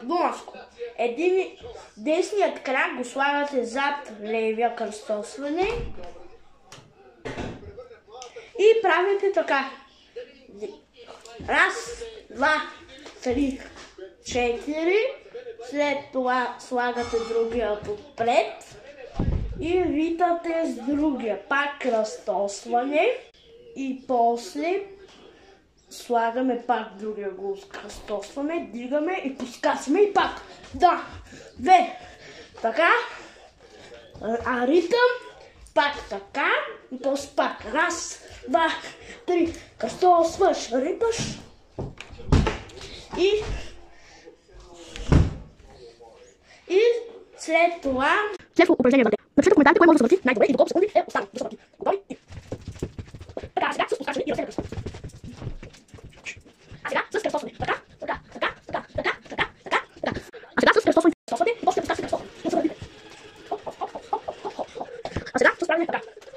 кръстоноско. Десният крак го слагате зад левия кръстосване и правите така. Раз, два, три, четири. След това слагате другия отпред и витате с другия. Пак кръстосване и после слагаме пак другия го кръстосване, дигаме и пускасме и пак. Да, две. Така. А ритъм пак така и после пак. Раз, два, три. Кръстосваш, риташ и след това... След упражнение върте. Напишете в коментарите кое може да се върти най-добре и до колко секунди е останало да се върти. Готови? Така, сега с пускачване и ръце на кръста. А сега с кръстосване. Така. А сега с кръстосване и после пускачване кръстосване. Да се въртите. А сега с правене така. Сега,